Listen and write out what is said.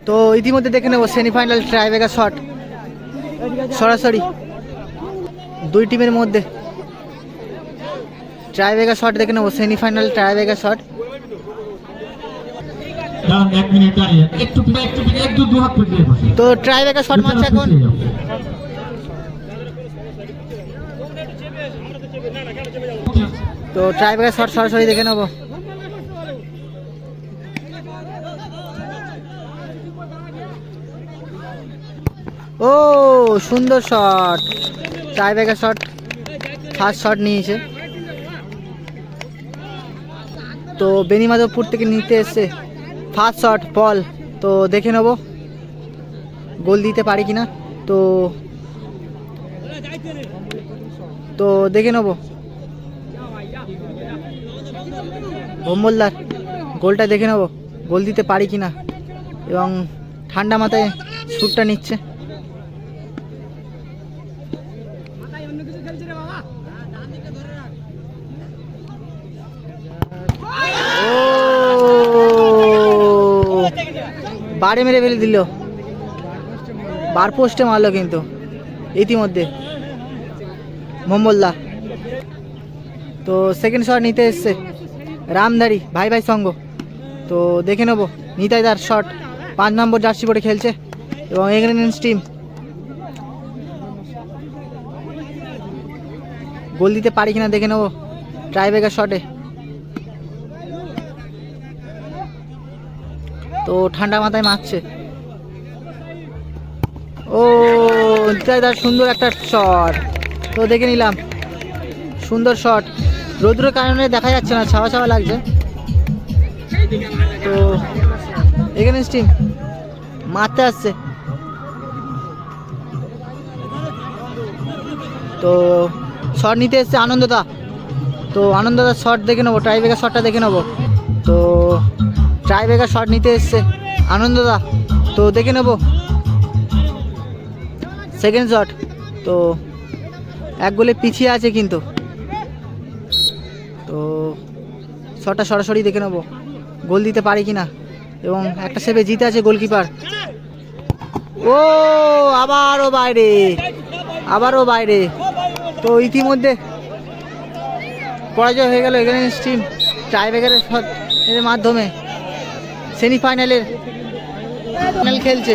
তো ইতিমধ্যে দেখে নেব সেমিফাইনাল ট্রাইব্রেকার শট সরাসরি দুই টিমের মধ্যে। ট্রাইব্রেকার শট দেখে নেব, সেমিফাইনাল ট্রাইব্রেকার শট। তো ট্রাইব্রেকার শট মারছে এখন। তো ট্রাইব্রেকার শট সরাসরি দেখে নেব। ও সুন্দর shot, tiebreaker shot, first shot নিয়েছে। তো বেনিমাধবপুর থেকে নিতে এসছে ফার্স্ট শট বল। তো দেখে নেব গোল দিতে পারি কিনা। তো দেখে নেব ভোমবলদার গোলটা দেখে নেব গোল দিতে পারি কিনা, এবং ঠান্ডা মাথায় শ্যুটটা নিচ্ছে। বাড়ি মেরে ফেলে দিল, বার পোস্টে মারলো কিন্তু ইতিমধ্যে মোহাম্মদুল্লাহ। তো সেকেন্ড শট নিতে এসছে রামধারী ভাই ভাই সঙ্গ। তো দেখে নেব নিতাইদার শট, 5 নম্বর জার্সি পরে খেলছে এবং এগ্রিনেন্স টিম। গোল দিতে পারি কিনা দেখে নেব ট্রাইব্রেকার শটে। তো ঠান্ডা মাথায় মারছে। ও নিতাইদার সুন্দর একটা শট। তো দেখে নিলাম সুন্দর শট, রোদ্রের কারণে দেখা যাচ্ছে না, ছাওয়া ছাওয়া লাগছে। তো এখানে টিম মারতে আসছে। তো শট নিতে এসছে আনন্দদা। তো আনন্দদার শট দেখে নেবো, ট্রাইব্রেকার শটটা দেখে নেবো। তো ট্রাইব্রেকার শট নিতে এসছে আনন্দদা। তো দেখে নেব সেকেন্ড শট। তো এক গোলে পিছিয়ে আছে কিন্তু। তো শটটা সরাসরি দেখে নেব গোল দিতে পারি কিনা, এবং একটা সেভে জিতে আছে গোলকিপার। ও আবারও বাইরে, আবারও বাইরে। তো ইতিমধ্যে পরাজয় হয়ে গেল এখানে টিম ট্রাইব্রেকারের শটের মাধ্যমে। সেমিফাইনালের ফাইনাল খেলছে।